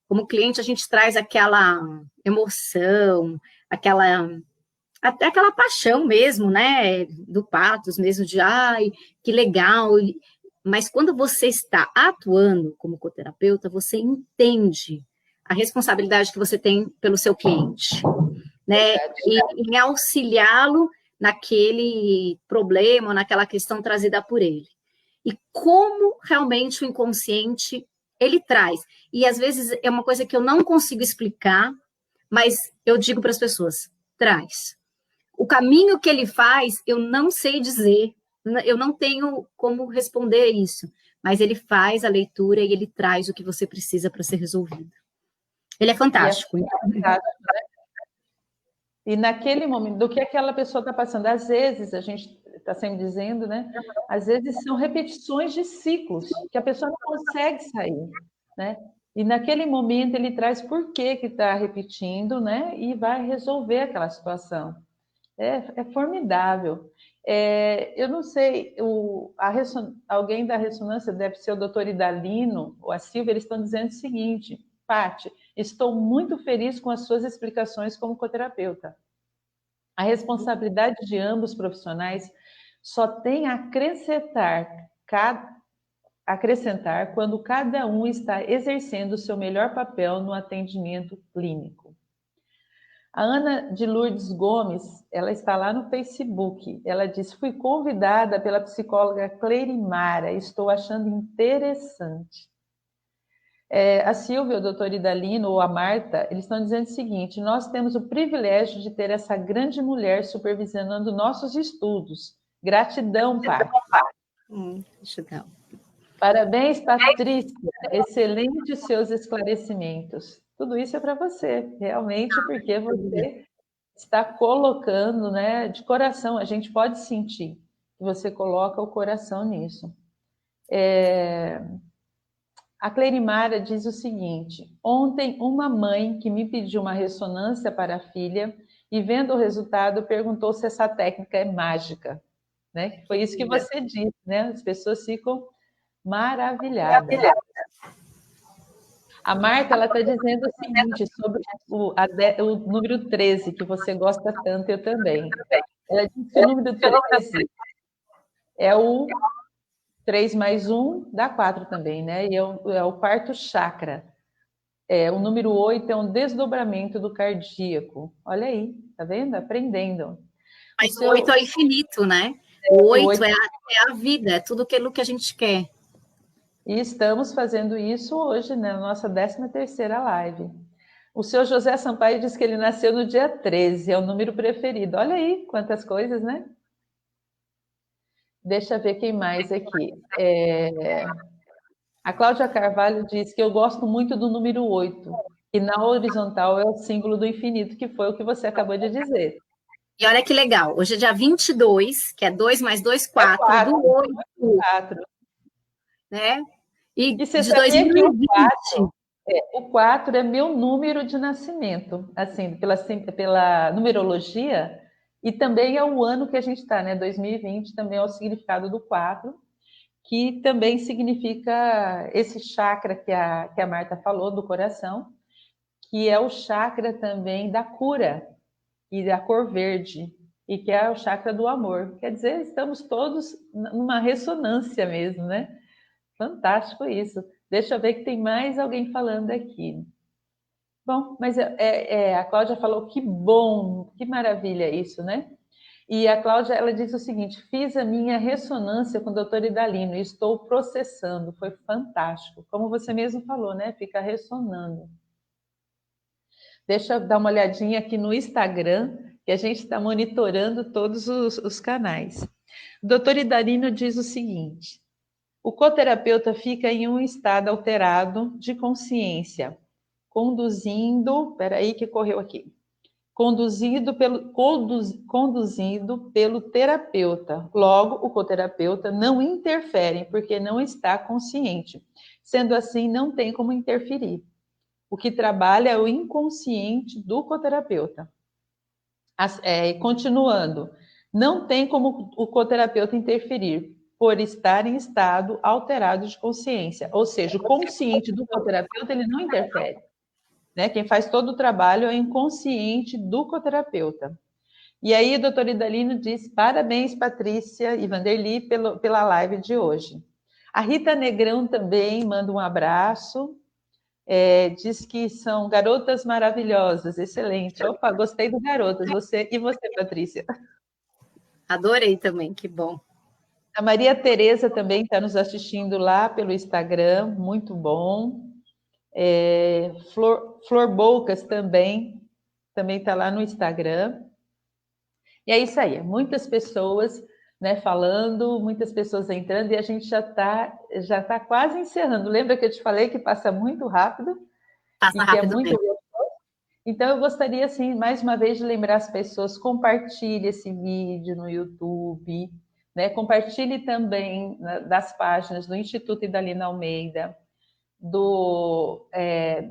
Como cliente, a gente traz aquela emoção, até aquela paixão mesmo, né? Do pathos mesmo, de que legal. Mas quando você está atuando como coterapeuta, você entende a responsabilidade que você tem pelo seu cliente, né? E em auxiliá-lo naquele problema, naquela questão trazida por ele. E como realmente o inconsciente ele traz. E às vezes é uma coisa que eu não consigo explicar, mas eu digo para as pessoas, traz. O caminho que ele faz, eu não sei dizer, eu não tenho como responder isso, mas ele faz a leitura e ele traz o que você precisa para ser resolvido. Ele é fantástico. E naquele momento, do que aquela pessoa está passando, às vezes a gente está sempre dizendo, né? Às vezes são repetições de ciclos que a pessoa não consegue sair, né? E naquele momento ele traz por que está repetindo, né? E vai resolver aquela situação. É formidável. Eu não sei, alguém da ressonância, deve ser o doutor Idalino ou a Silvia, eles estão dizendo o seguinte: Paty, estou muito feliz com as suas explicações como coterapeuta. A responsabilidade de ambos profissionais só tem a acrescentar quando cada um está exercendo o seu melhor papel no atendimento clínico. A Ana de Lourdes Gomes, ela está lá no Facebook. Ela diz: fui convidada pela psicóloga Cleirimara, estou achando interessante. A Silvia, o doutor Idalino ou a Marta, eles estão dizendo o seguinte: nós temos o privilégio de ter essa grande mulher supervisionando nossos estudos. Gratidão, Paty. Gratidão. Parabéns, Patrícia. Excelentes seus esclarecimentos. Tudo isso é para você, realmente, porque você está colocando, né, de coração. A gente pode sentir que você coloca o coração nisso. A Cleirimara diz o seguinte: ontem uma mãe que me pediu uma ressonância para a filha e vendo o resultado perguntou se essa técnica é mágica, né? Foi isso que você disse, né? As pessoas ficam maravilhadas. A Marta, ela está dizendo o seguinte sobre o número 13, que você gosta tanto, eu também. Ela diz que o número 13 é o 3 mais 1 dá 4 também, né? E é o quarto chakra. O número 8 é um desdobramento do cardíaco. Olha aí, tá vendo? Aprendendo. Mas o 8 é infinito, né? O 8 é a vida, é tudo aquilo que a gente quer. E estamos fazendo isso hoje, né, na nossa 13ª live. O seu José Sampaio diz que ele nasceu no dia 13, é o número preferido. Olha aí, quantas coisas, né? Deixa eu ver quem mais aqui. A Cláudia Carvalho diz que eu gosto muito do número 8, que na horizontal é o símbolo do infinito, que foi o que você acabou de dizer. E olha que legal, hoje é dia 22, que é 2 mais 2, 4, do 8. 4. Né? E você de sabia 2020. que o 4 é meu número de nascimento, assim, pela numerologia, e também é o ano que a gente está, né? 2020 também é o significado do 4, que também significa esse chakra que a Marta falou, do coração, que é o chakra também da cura e da cor verde, e que é o chakra do amor. Quer dizer, estamos todos numa ressonância mesmo, né? Fantástico isso. Deixa eu ver que tem mais alguém falando aqui. Bom, mas a Cláudia falou que bom, que maravilha isso, né? E a Cláudia, ela diz o seguinte: fiz a minha ressonância com o doutor Idalino e estou processando, foi fantástico. Como você mesmo falou, né? Fica ressonando. Deixa eu dar uma olhadinha aqui no Instagram, que a gente está monitorando todos os canais. O doutor Idalino diz o seguinte: o coterapeuta fica em um estado alterado de consciência, conduzindo pelo terapeuta. Logo, o coterapeuta não interfere porque não está consciente. Sendo assim, não tem como interferir. O que trabalha é o inconsciente do coterapeuta. Continuando, não tem como o coterapeuta interferir por estar em estado alterado de consciência. Ou seja, o consciente do coterapeuta, ele não interfere. Né? Quem faz todo o trabalho é o inconsciente do coterapeuta. E aí, o doutor Idalino diz: parabéns, Patrícia e Vanderly, pela live de hoje. A Rita Negrão também manda um abraço. Diz que são garotas maravilhosas, excelente. Opa, gostei do garotas. E você, Patrícia? Adorei também, que bom. A Maria Tereza também está nos assistindo lá pelo Instagram, muito bom. Flor Boucas também está lá no Instagram. E é isso aí, muitas pessoas, né, falando, muitas pessoas entrando, e a gente já tá quase encerrando. Lembra que eu te falei que passa muito rápido? Passa e que é rápido muito mesmo. gostoso? Então, eu gostaria, assim, mais uma vez, de lembrar as pessoas: compartilhe esse vídeo no YouTube, né? Compartilhe também das páginas do Instituto Idalina Almeida,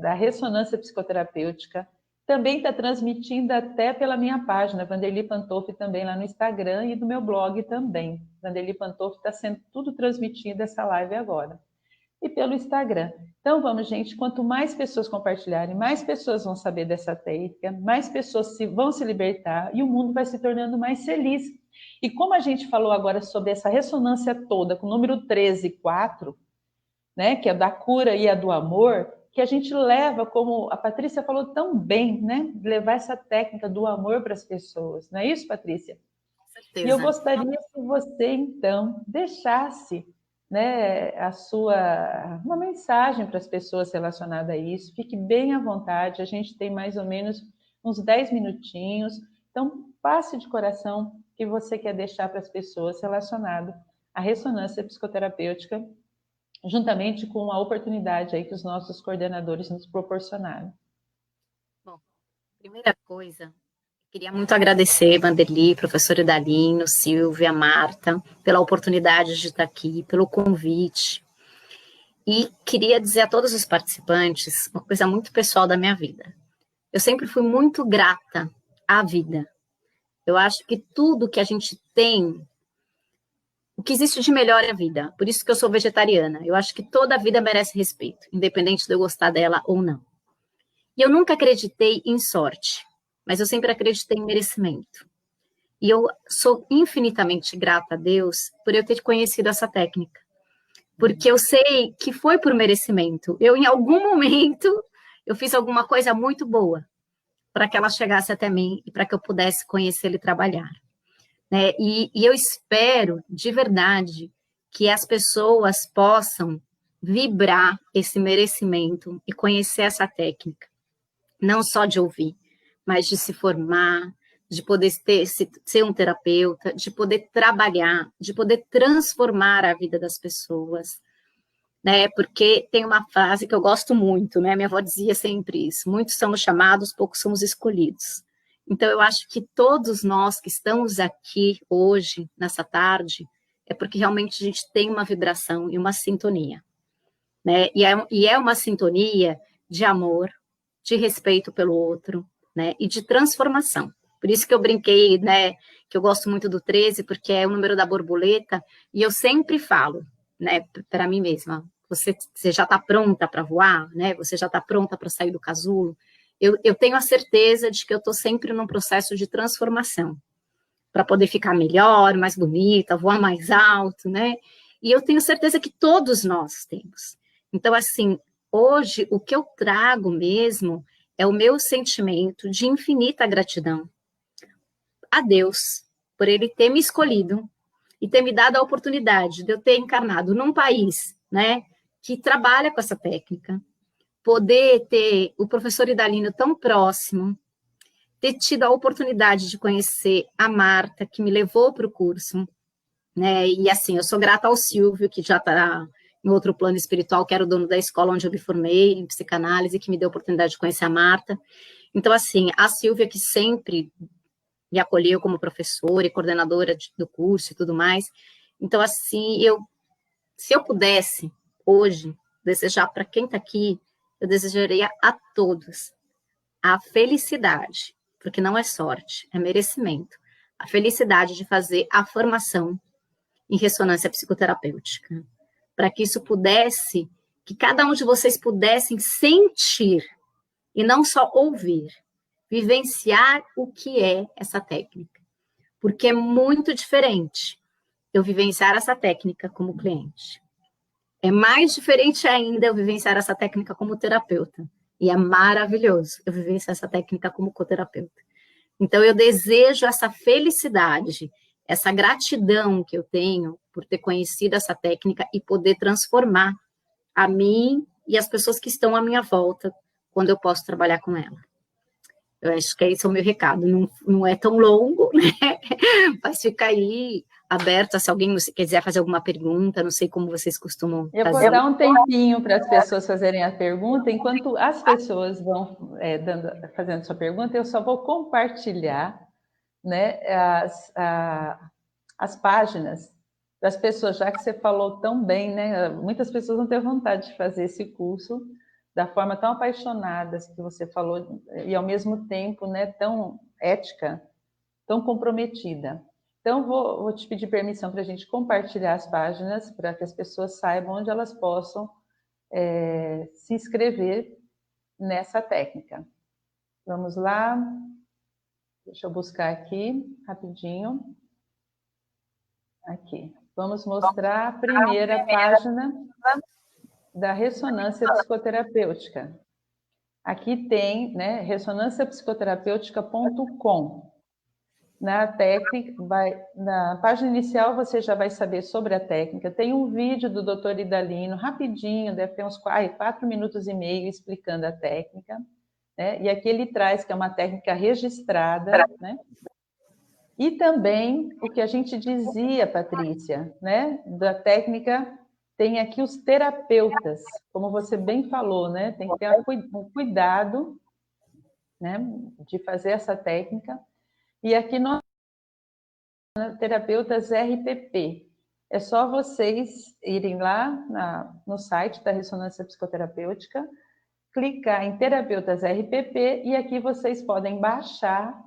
da Ressonância Psicoterapêutica. Também está transmitindo até pela minha página, Vanderly Pantoff, também lá no Instagram, e do meu blog também. Vanderly Pantoff está sendo tudo transmitido essa live agora. E pelo Instagram. Então vamos, gente, quanto mais pessoas compartilharem, mais pessoas vão saber dessa técnica, mais pessoas vão se libertar e o mundo vai se tornando mais feliz. E como a gente falou agora sobre essa ressonância toda, com o número 13 e 4, né, que é da cura e a do amor, que a gente leva, como a Patrícia falou tão bem, né, levar essa técnica do amor para as pessoas. Não é isso, Patrícia? Com certeza. E eu gostaria que você, então, deixasse, né, uma mensagem para as pessoas relacionada a isso. Fique bem à vontade, a gente tem mais ou menos uns 10 minutinhos. Então, passe de coração o que você quer deixar para as pessoas relacionado à ressonância psicoterapêutica, juntamente com a oportunidade aí que os nossos coordenadores nos proporcionaram. Bom, primeira coisa, queria muito agradecer, Vanderly, professor Idalino, Silvia, Marta, pela oportunidade de estar aqui, pelo convite. E queria dizer a todos os participantes uma coisa muito pessoal da minha vida. Eu sempre fui muito grata à vida. Eu acho que tudo que a gente tem, o que existe de melhor é a vida. Por isso que eu sou vegetariana. Eu acho que toda a vida merece respeito, independente de eu gostar dela ou não. E eu nunca acreditei em sorte, mas eu sempre acreditei em merecimento. E eu sou infinitamente grata a Deus por eu ter conhecido essa técnica. Porque eu sei que foi por merecimento. Eu, em algum momento, eu fiz alguma coisa muito boa para que ela chegasse até mim e para que eu pudesse conhecê-la e trabalhar. Né? E eu espero, de verdade, que as pessoas possam vibrar esse merecimento e conhecer essa técnica. Não só de ouvir, mas de se formar, de poder ser um terapeuta, de poder trabalhar, de poder transformar a vida das pessoas, né? Porque tem uma frase que eu gosto muito, né? Minha avó dizia sempre isso: muitos somos chamados, poucos somos escolhidos. Então, eu acho que todos nós que estamos aqui hoje, nessa tarde, é porque realmente a gente tem uma vibração e uma sintonia, né? E é uma sintonia de amor, de respeito pelo outro, né? E de transformação. Por isso que eu brinquei, né? Que eu gosto muito do 13, porque é o número da borboleta, e eu sempre falo, né? Para mim mesma, você já está pronta para voar, né? Você já está pronta para sair do casulo. Eu tenho a certeza de que eu estou sempre num processo de transformação, para poder ficar melhor, mais bonita, voar mais alto, né? E eu tenho certeza que todos nós temos. Então, assim, hoje, o que eu trago mesmo é o meu sentimento de infinita gratidão a Deus por Ele ter me escolhido e ter me dado a oportunidade de eu ter encarnado num país, né, que trabalha com essa técnica, poder ter o professor Idalino tão próximo, ter tido a oportunidade de conhecer a Marta, que me levou para o curso, né, e assim, eu sou grata ao Silvio, que já está em outro plano espiritual, que era o dono da escola onde eu me formei, em psicanálise, que me deu a oportunidade de conhecer a Marta. Então, assim, a Silvia, que sempre me acolheu como professora e coordenadora do curso e tudo mais. Então, assim, se eu pudesse, hoje, desejar para quem está aqui, eu desejaria a todos a felicidade, porque não é sorte, é merecimento, a felicidade de fazer a formação em ressonância psicoterapêutica, para que isso pudesse, que cada um de vocês pudessem sentir, e não só ouvir, vivenciar o que é essa técnica, porque é muito diferente eu vivenciar essa técnica como cliente. É mais diferente ainda eu vivenciar essa técnica como terapeuta, e é maravilhoso eu vivenciar essa técnica como coterapeuta. Então, eu desejo essa felicidade, essa gratidão que eu tenho por ter conhecido essa técnica e poder transformar a mim e as pessoas que estão à minha volta quando eu posso trabalhar com ela. Eu acho que esse é o meu recado. Não é tão longo, né? Mas fica aí aberto, se alguém quiser fazer alguma pergunta, não sei como vocês costumam fazer. Eu vou dar um tempinho para as pessoas fazerem a pergunta. Enquanto as pessoas vão fazendo sua pergunta, eu só vou compartilhar, né, as páginas das pessoas, já que você falou tão bem, né? Muitas pessoas não têm vontade de fazer esse curso da forma tão apaixonada que você falou, e ao mesmo tempo, né, tão ética, tão comprometida. Então, vou te pedir permissão para a gente compartilhar as páginas, para que as pessoas saibam onde elas possam se inscrever nessa técnica. Vamos lá. Deixa eu buscar aqui, rapidinho. Aqui. Vamos mostrar a primeira página da ressonância psicoterapêutica. Aqui tem, né, ressonânciapsicoterapêutica.com. Na técnica, na página inicial você já vai saber sobre a técnica. Tem um vídeo do Dr. Idalino, rapidinho, deve ter uns 4 minutos e meio explicando a técnica. Né? E aqui ele traz que é uma técnica registrada, né? E também o que a gente dizia, Patrícia, né? Da técnica, tem aqui os terapeutas, como você bem falou, né? Tem que ter um cuidado, né, de fazer essa técnica. E aqui nós terapeutas RPP. É só vocês irem lá no site da Ressonância Psicoterapêutica, clicar em terapeutas RPP e aqui vocês podem baixar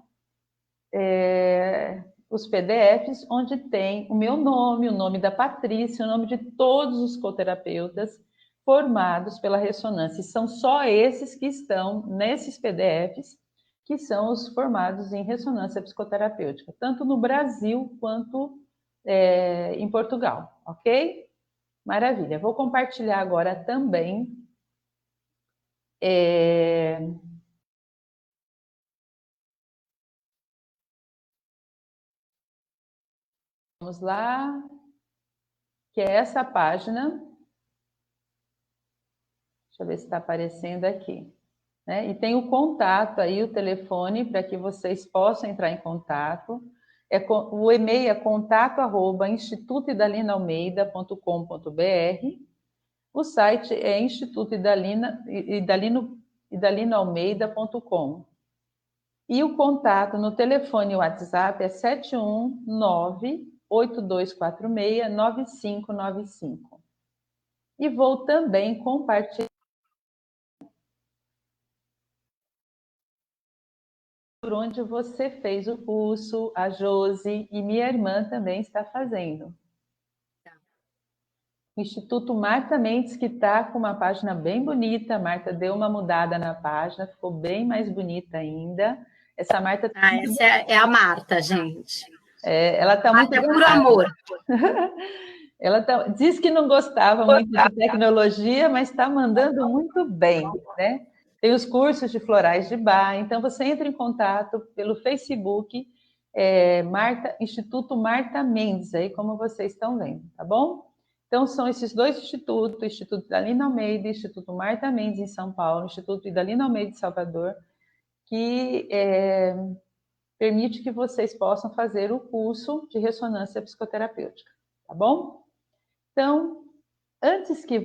os PDFs onde tem o meu nome, o nome da Patrícia, o nome de todos os coterapeutas formados pela ressonância. E são só esses que estão nesses PDFs, que são os formados em ressonância psicoterapêutica, tanto no Brasil quanto em Portugal, ok? Maravilha. Vou compartilhar agora também vamos lá, que é essa página. Deixa eu ver se está aparecendo aqui. Né? E tem o contato aí, o telefone, para que vocês possam entrar em contato. O e-mail é contato@institutoidalinaalmeida.com.br. O site é institutoidalinoalmeida.com. E o contato no telefone e WhatsApp é 719-8246-9595. E vou também compartilhar por onde você fez o curso, a Josi e minha irmã também está fazendo. O Instituto Marta Mendes, que está com uma página bem bonita. A Marta deu uma mudada na página, ficou bem mais bonita ainda. Essa Marta... essa é a Marta, gente. Ela está muito... É por amor. Ela diz que não gostava muito de tecnologia, mas está mandando muito bem, né? Tem os cursos de florais de Bach, então você entra em contato pelo Facebook, Instituto Marta Mendes, aí como vocês estão vendo, tá bom? Então são esses dois institutos, o Instituto Idalina Almeida e o Instituto Marta Mendes em São Paulo, o Instituto Idalina Almeida de Salvador, que permite que vocês possam fazer o curso de ressonância psicoterapêutica, tá bom? Então, antes que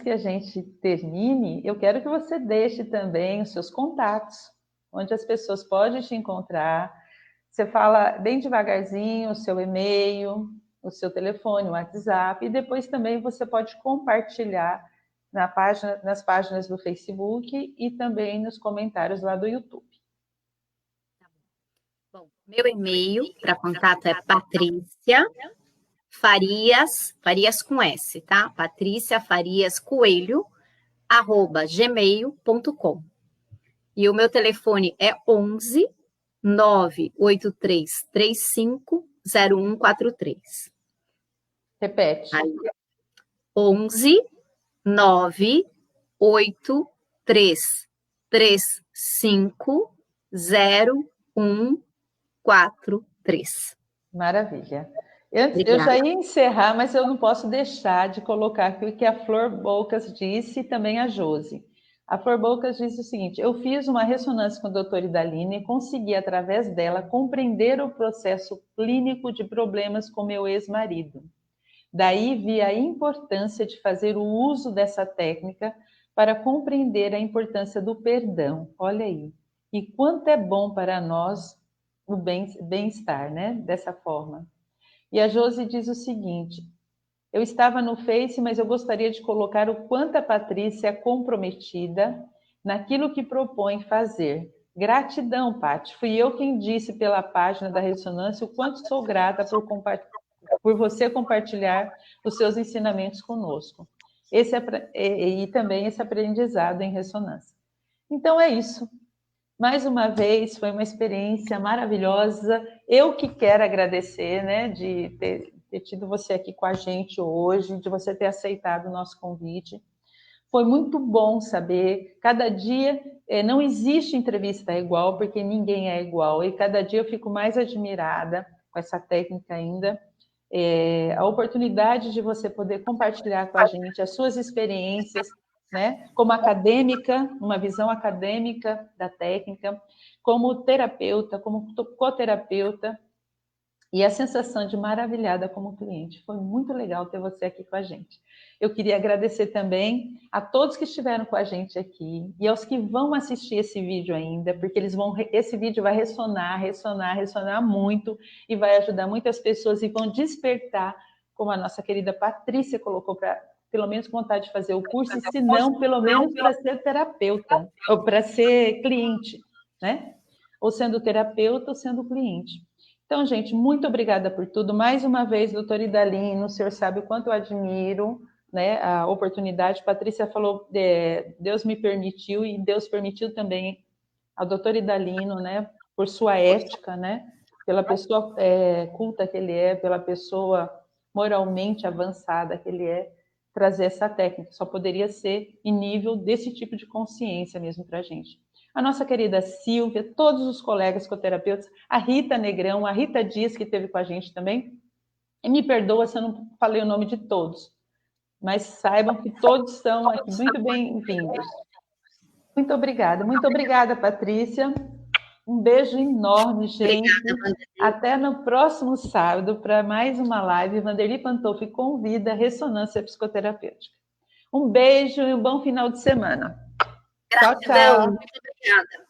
a gente termine, eu quero que você deixe também os seus contatos, onde as pessoas podem te encontrar. Você fala bem devagarzinho o seu e-mail, o seu telefone, o WhatsApp, e depois também você pode compartilhar nas páginas do Facebook e também nos comentários lá do YouTube. Bom, meu e-mail para contato é Patrícia Farias com S, tá? Patrícia Farias Coelho, @gmail.com. E o meu telefone é 11 98335 0143. Repete. Aí, 11 98335 0143. Maravilha. Eu já ia encerrar, mas eu não posso deixar de colocar aqui o que a Flor Bocas disse e também a Josi. A Flor Bocas disse o seguinte: eu fiz uma ressonância com a doutora Idalina e consegui, através dela, compreender o processo clínico de problemas com meu ex-marido. Daí vi a importância de fazer o uso dessa técnica para compreender a importância do perdão. Olha aí. E quanto é bom para nós o bem-estar, né? Dessa forma. E a Josi diz o seguinte: eu estava no Face, mas eu gostaria de colocar o quanto a Patrícia é comprometida naquilo que propõe fazer. Gratidão, Paty. Fui eu quem disse pela página da Ressonância o quanto sou grata por você compartilhar os seus ensinamentos conosco. E também esse aprendizado em ressonância. Então é isso. Mais uma vez, foi uma experiência maravilhosa. Eu que quero agradecer, né, de ter tido você aqui com a gente hoje, de você ter aceitado o nosso convite. Foi muito bom saber. Cada dia não existe entrevista igual, porque ninguém é igual. E cada dia eu fico mais admirada com essa técnica ainda. A oportunidade de você poder compartilhar com a gente as suas experiências, né? Como acadêmica, uma visão acadêmica da técnica, como terapeuta, como coterapeuta, e a sensação de maravilhada como cliente. Foi muito legal ter você aqui com a gente. Eu queria agradecer também a todos que estiveram com a gente aqui e aos que vão assistir esse vídeo ainda, porque esse vídeo vai ressonar muito e vai ajudar muitas pessoas e vão despertar, como a nossa querida Patrícia colocou, para pelo menos vontade de fazer o curso, e se não, pelo menos para ser terapeuta, ou para ser cliente, né? Ou sendo terapeuta ou sendo cliente. Então, gente, muito obrigada por tudo. Mais uma vez, doutor Idalino, o senhor sabe o quanto eu admiro, né, a oportunidade. Patrícia falou, Deus me permitiu, e Deus permitiu também ao doutor Idalino, né, por sua ética, né, pela pessoa culta que ele é, pela pessoa moralmente avançada que ele é, trazer essa técnica. Só poderia ser em nível desse tipo de consciência mesmo para a gente. A nossa querida Silvia, todos os colegas psicoterapeutas, a Rita Negrão, a Rita Dias, que esteve com a gente também. E me perdoa se eu não falei o nome de todos, mas saibam que todos são aqui muito bem-vindos. Muito obrigada, Patrícia. Um beijo enorme, gente. Obrigada, até no próximo sábado para mais uma live. Vanderly Pantolfi convida a Ressonância Psicoterapêutica. Um beijo e um bom final de semana. Gratidão. Tchau, tchau. Muito obrigada.